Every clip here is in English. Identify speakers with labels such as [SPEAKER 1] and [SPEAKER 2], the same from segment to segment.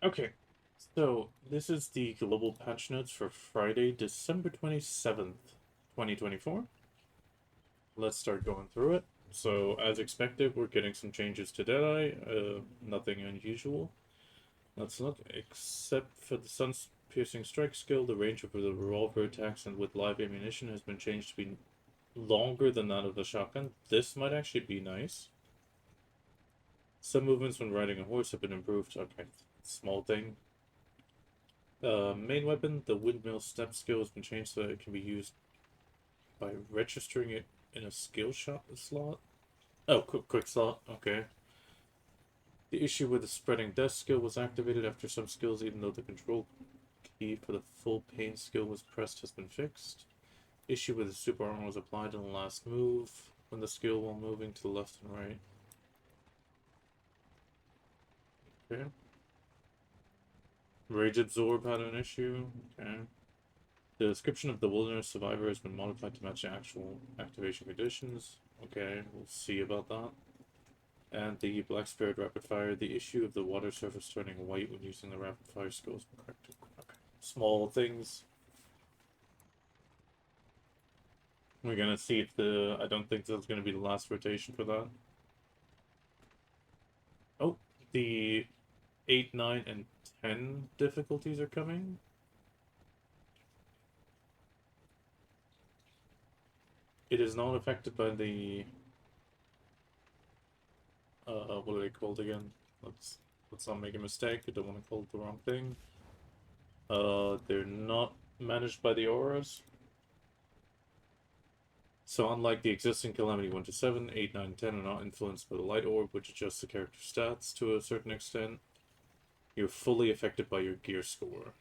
[SPEAKER 1] Okay, so this is the global patch notes for Friday, December 27th, 2024. Let's start going through it. So, as expected, we're getting some changes to Deadeye, nothing unusual. Let's look, except for the sun's piercing strike skill, the range of the revolver attacks and with live ammunition has been changed to be longer than that of the shotgun. This might actually be nice. Some movements when riding a horse have been improved. Okay, small thing. Main weapon, the windmill step skill has been changed so that it can be used by registering it in a skill shot slot. Oh, quick slot. Okay. The issue with the spreading death skill was activated after some skills, even though the control key for the full pain skill was pressed, has been fixed. Issue with the super armor was applied in the last move when the skill while moving to the left and right. Okay. Rage Absorb had an issue. Okay. The description of the wilderness survivor has been modified to match the actual activation conditions. Okay, we'll see about that. And the Black Spirit Rapid Fire, the issue of the water surface turning white when using the Rapid Fire skill has been corrected. Okay. Small things. We're gonna see if the... I don't think that's gonna be the last rotation for that. Oh, the 8, 9, and 10 difficulties are coming. It is not affected by the what are they called again? Let's not make a mistake. I don't want to call it the wrong thing. They're not managed by the auras. So unlike the existing Calamity 1 to 7, 8, 9, 10 are not influenced by the Light Orb, which adjusts the character stats to a certain extent. You're fully affected by your gear score.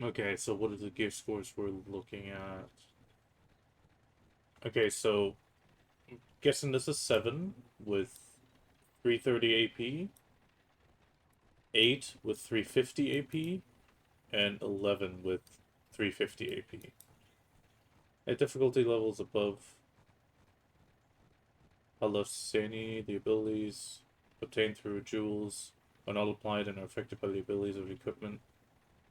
[SPEAKER 1] Okay, so what are the gear scores we're looking at? Okay, so guessing this is 7 with 330 AP, 8 with 350 AP, and 11 with 350 AP. At difficulty levels above Halusani, the abilities obtained through jewels are not applied and are affected by the abilities of the equipment.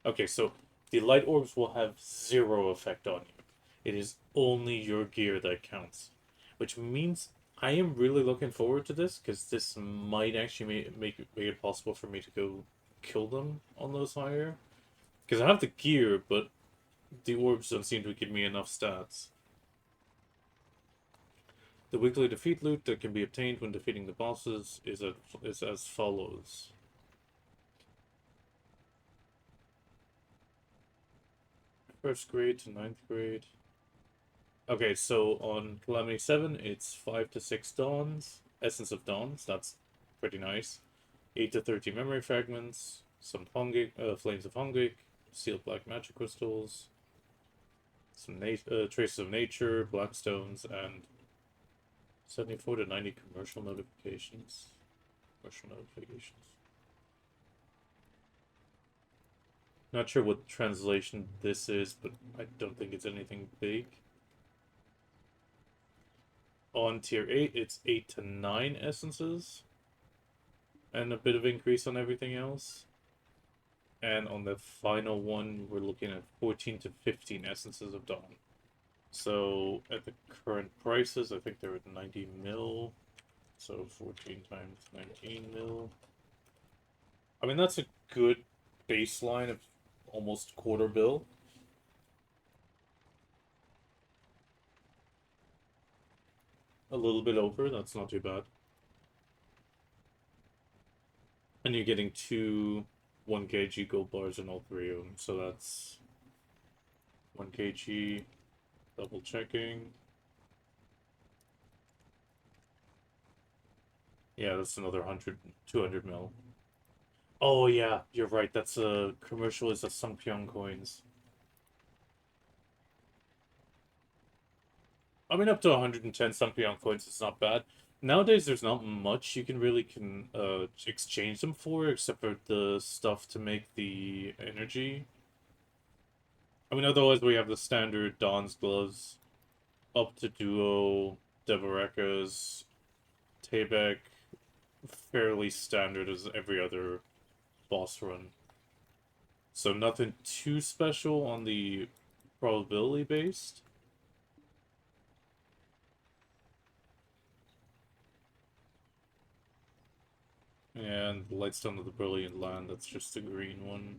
[SPEAKER 1] Okay, so the light orbs will have 0 effect on you. It is only your gear that counts. Which means I am really looking forward to this, because this might actually make it possible for me to go kill them on those higher. Because I have the gear, but the orbs don't seem to give me enough stats. The weekly defeat loot that can be obtained when defeating the bosses is as follows. First grade to 9th grade. Okay, so on Calamity 7, it's 5 to 6 Dawns. Essence of Dawns, that's pretty nice. 8 to 30 Memory Fragments. Some Flames of Fungic. Sealed Black Magic Crystals. Some Traces of Nature, Blackstones, and 74 to 90 Commercial Notifications. Commercial Notifications. Not sure what translation this is, but I don't think it's anything big. On tier 8, it's 8 to 9 essences. And a bit of increase on everything else. And on the final one, we're looking at 14 to 15 essences of Dawn. So at the current prices, I think they're at 90 mil. So 14 times 19 mil. I mean, that's a good baseline of almost quarter bill. A little bit over, that's not too bad. And you're getting two 1 kg gold bars in all 3 of them, so that's 1 kg, double checking. Yeah, that's another 100, 200 mil. Oh yeah, you're right, that's a commercial is a Sungpyeong coins. I mean, up to 110 Sungpyeong coins is not bad. Nowadays, there's not much you can really exchange them for, except for the stuff to make the energy. I mean, otherwise we have the standard Dawn's gloves, up to duo, Devarekas, Tayback, fairly standard as every other boss run. So nothing too special on the probability based. And Lightstone of the Brilliant Land, that's just the green one.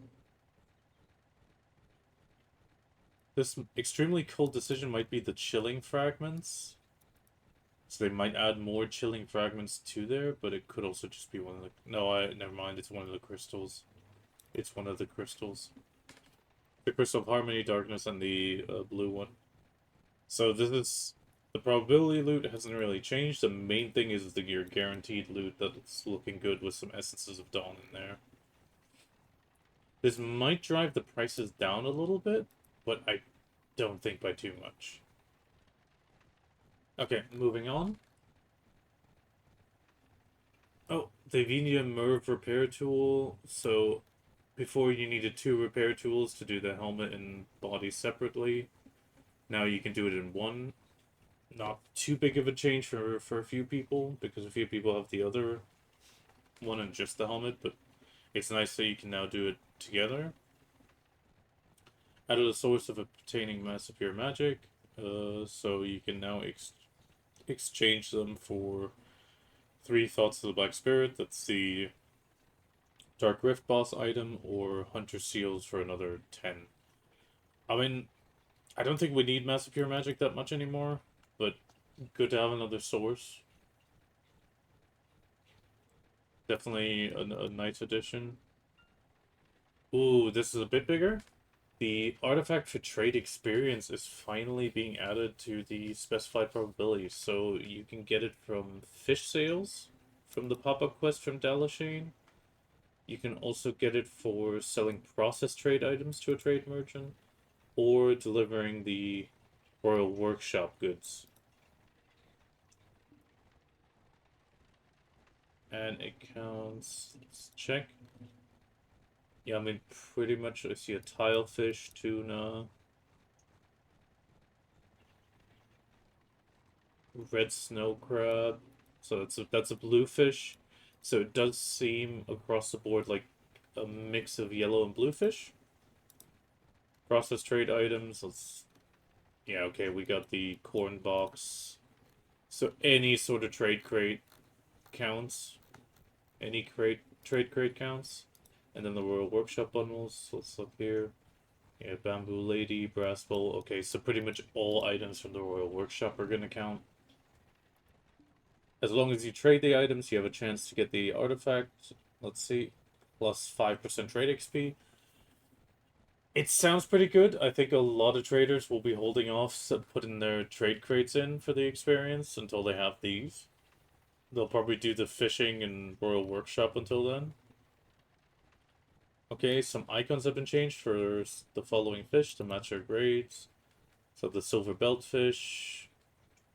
[SPEAKER 1] This extremely cold decision might be the chilling fragments. So they might add more chilling fragments to there, but it could also just be one of the... No, never mind, it's one of the crystals. It's one of the crystals. The Crystal of Harmony, Darkness, and the blue one. So this is... The probability loot hasn't really changed. The main thing is your guaranteed loot that's looking good with some Essences of Dawn in there. This might drive the prices down a little bit, but I don't think by too much. Okay, moving on. Oh, the Venia Merv repair tool. So, before you needed 2 repair tools to do the helmet and body separately. Now you can do it in one. Not too big of a change for a few people, because a few people have the other one and just the helmet, but it's nice that you can now do it together. Added a source of obtaining mass of pure magic, so you can now exchange them for 3 Thoughts of the Black Spirit, that's the Dark Rift boss item, or Hunter Seals for another 10. I mean, I don't think we need Mass of Pure Magic that much anymore, but good to have another source. Definitely a nice addition. Ooh, this is a bit bigger. The Artifact for Trade experience is finally being added to the specified probabilities, so you can get it from fish sales, from the pop-up quest from Dalashane. You can also get it for selling process trade items to a trade merchant, or delivering the Royal Workshop goods. And it counts, let's check. Yeah, I mean, pretty much I see a tilefish, tuna, red snow crab. So that's a bluefish. So it does seem across the board like a mix of yellow and bluefish. Process trade items. Yeah, okay, we got the corn box. So any sort of trade crate counts. Any trade crate counts. And then the Royal Workshop bundles. So let's look here. Yeah, Bamboo Lady, Brass Bowl. Okay, so pretty much all items from the Royal Workshop are going to count. As long as you trade the items, you have a chance to get the artifact. Let's see. Plus 5% trade XP. It sounds pretty good. I think a lot of traders will be holding off putting their trade crates in for the experience until they have these. They'll probably do the fishing and Royal Workshop until then. Okay, some icons have been changed for the following fish to match their grades. So the silver beltfish,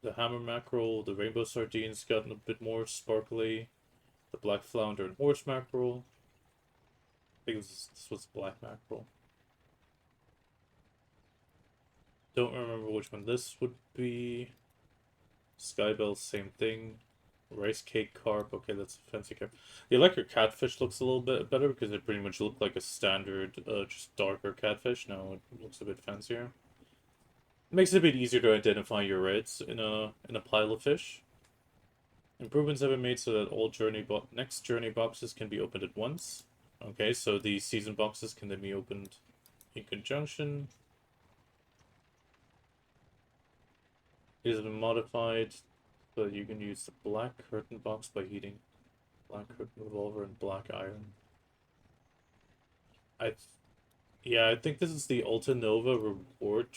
[SPEAKER 1] the hammer mackerel, the rainbow sardines gotten a bit more sparkly, the black flounder and horse mackerel. I think this was black mackerel. Don't remember which one this would be. Skybell, same thing. Rice cake carp. Okay, that's a fancy carp. The electric catfish looks a little bit better because it pretty much looked like a standard, just darker catfish. Now it looks a bit fancier. It makes it a bit easier to identify your reds in a pile of fish. Improvements have been made so that all next journey boxes can be opened at once. Okay, so the season boxes can then be opened in conjunction. It has been modified so that you can use the black curtain box by heating black curtain revolver and black iron. Yeah, I think this is the Alta Nova reward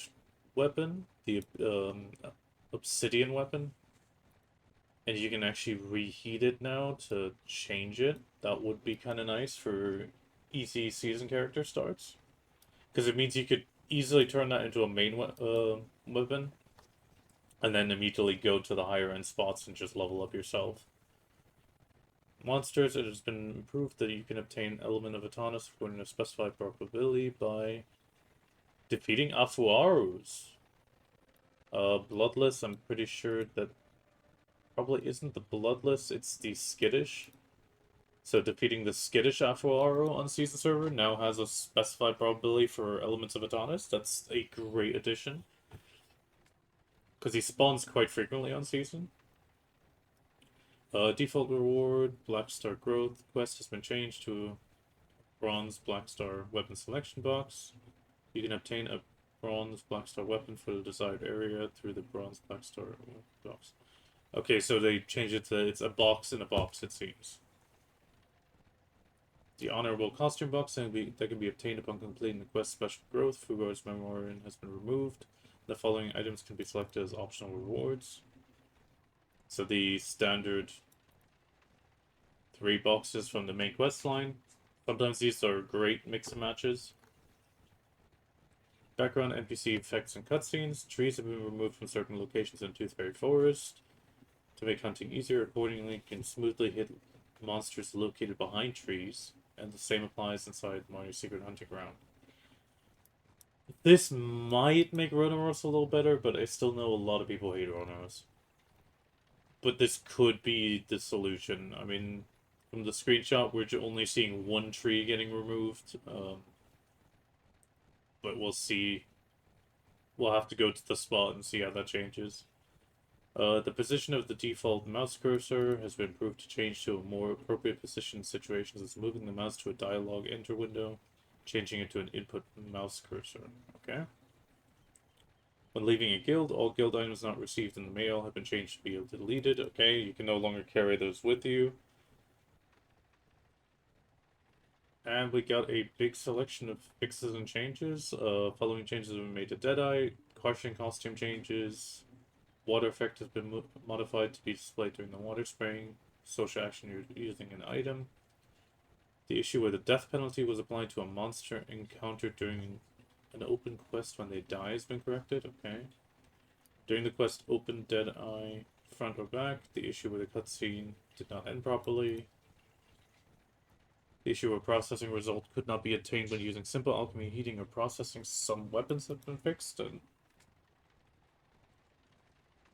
[SPEAKER 1] weapon, the obsidian weapon. And you can actually reheat it now to change it. That would be kind of nice for easy season character starts. Because it means you could easily turn that into a main weapon. And then immediately go to the higher end spots and just level up yourself. Monsters, it has been improved that you can obtain Element of Atanus according to specified probability by defeating Afuarus. Bloodless, I'm pretty sure that probably isn't the Bloodless, it's the Skittish. So defeating the Skittish Afuaro on Season server now has a specified probability for Elements of Adonis. That's a great addition. Because he spawns quite frequently on Season. Default reward, Black Star Growth. Quest has been changed to Bronze Black Star Weapon Selection Box. You can obtain a Bronze Black Star weapon for the desired area through the Bronze Black Star box. Okay, so they changed it to it's a box in a box, it seems. The Honorable Costume Box that can be obtained upon completing the quest Special Growth. Fugar's Memorial has been removed. The following items can be selected as optional rewards. So the standard 3 boxes from the main quest line. Sometimes these are great mix and matches. Background NPC effects and cutscenes. Trees have been removed from certain locations in Toothfairy Forest. To make hunting easier, accordingly, you can smoothly hit monsters located behind trees, and the same applies inside Mario's Secret Hunting Ground. This might make Rhodoros a little better, but I still know a lot of people hate Rhodoros. But this could be the solution. I mean, from the screenshot, we're only seeing one tree getting removed. But we'll see. We'll have to go to the spot and see how that changes. The position of the default mouse cursor has been proved to change to a more appropriate position in situations as moving the mouse to a dialogue enter window, changing it to an input mouse cursor. Okay. When leaving a guild, all guild items not received in the mail have been changed to be deleted. Okay, you can no longer carry those with you. And we got a big selection of fixes and changes. Following changes have been made to Deadeye, caution costume changes, water effect has been modified to be displayed during the water spraying, social action you're using an item. The issue where the death penalty was applied to a monster encountered during an open quest when they die has been corrected. Okay. During the quest open Deadeye, front or back, the issue where the cutscene did not end properly. The issue where processing result could not be attained when using simple alchemy, heating, or processing some weapons have been fixed, and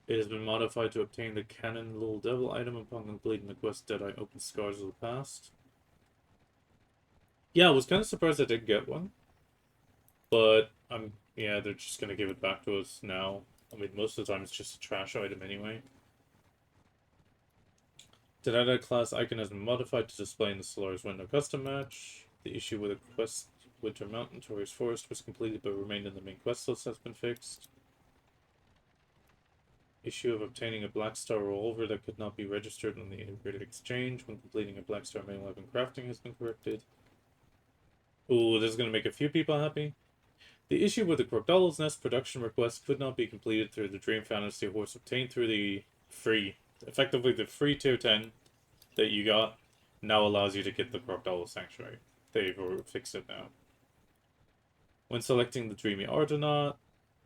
[SPEAKER 1] it has been modified to obtain the Cannon Little Devil item upon completing the quest Deadeye Open Scars of the Past. Yeah, I was kind of surprised I didn't get one, but yeah, they're just gonna give it back to us now. I mean, most of the time it's just a trash item anyway. The Deadeye class icon has been modified to display in the Solaris window custom match. The issue with the quest Winter Mountain Tourist Forest was completed but remained in the main quest list has been fixed. Issue of obtaining a Black Star revolver that could not be registered on the integrated exchange when completing a Black Star main weapon crafting has been corrected. Ooh, this is going to make a few people happy. The issue with the Crocodile's Nest production request could not be completed through the Dream Fantasy Horse obtained through the effectively the free tier 10 that you got now allows you to get the Crocodile Sanctuary. They've fixed it now. When selecting the Dreamy Ardonaut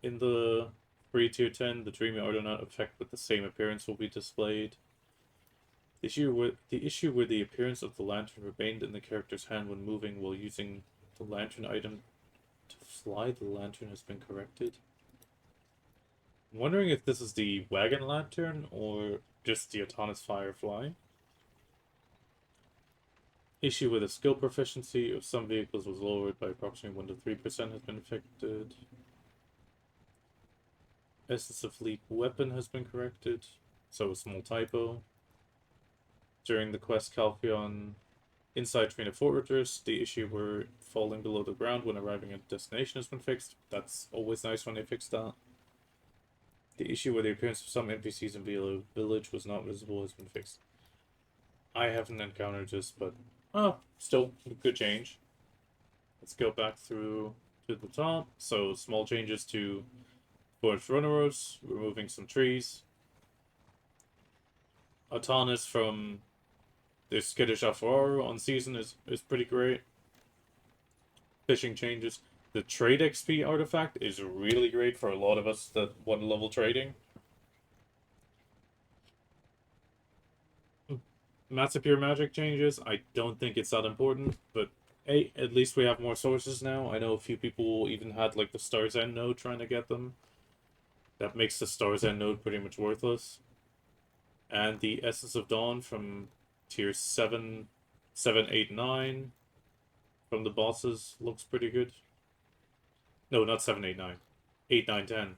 [SPEAKER 1] in the free tier 10, the Dreamy Ardonaut effect with the same appearance will be displayed. The issue where the appearance of the lantern remained in the character's hand when moving while using the lantern item to fly the lantern has been corrected. I'm wondering if this is the wagon lantern or just the autonomous firefly. Issue with the skill proficiency of some vehicles was lowered by approximately 1 to 3% has been affected. Essence of Leap weapon has been corrected, so a small typo. During the quest Calpheon Inside Train of Fortress, the issue where falling below the ground when arriving at a destination has been fixed. That's always nice when they fix that. The issue where the appearance of some NPCs in Villa Village was not visible has been fixed. I haven't encountered this, but still a good change. Let's go back through to the top. So small changes to Forest Rhodoros, removing some trees. Autonomous from the Skittish Afuaro on season is pretty great. Fishing changes. The trade XP artifact is really great for a lot of us that want level trading. Matsapure magic changes. I don't think it's that important, but hey, at least we have more sources now. I know a few people even had like the Star's End node trying to get them. That makes the Star's End node pretty much worthless. And the Essence of Dawn from tier 7, 7, 8, 9 from the bosses looks pretty good. No, not 7, 8, 9. 8, 9, 10.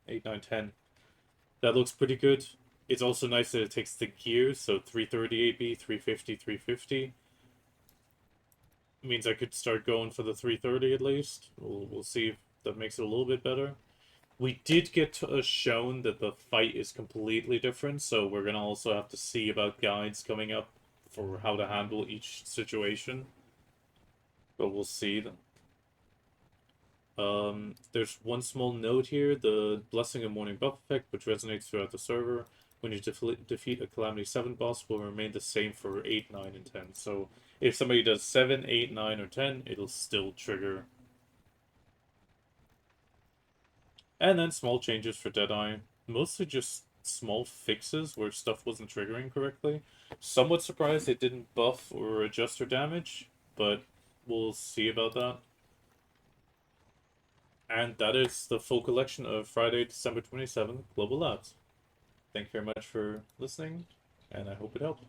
[SPEAKER 1] 8, 9, 10. That looks pretty good. It's also nice that it takes the gears, so 330 AB, 350, 350. Means I could start going for the 330 at least. We'll see if that makes it a little bit better. We did get shown that the fight is completely different, so we're gonna also have to see about guides coming up for how to handle each situation. But we'll see. There's one small note here: the Blessing and Warning buff effect, which resonates throughout the server. When you defeat a Calamity 7 boss, will remain the same for 8, 9, and 10. So if somebody does 7, 8, 9, or 10, it'll still trigger. And then small changes for Deadeye. Mostly just small fixes where stuff wasn't triggering correctly. Somewhat surprised it didn't buff or adjust her damage, but we'll see about that. And that is the full collection of Friday, December 27th, Global Labs. Thank you very much for listening, and I hope it helped.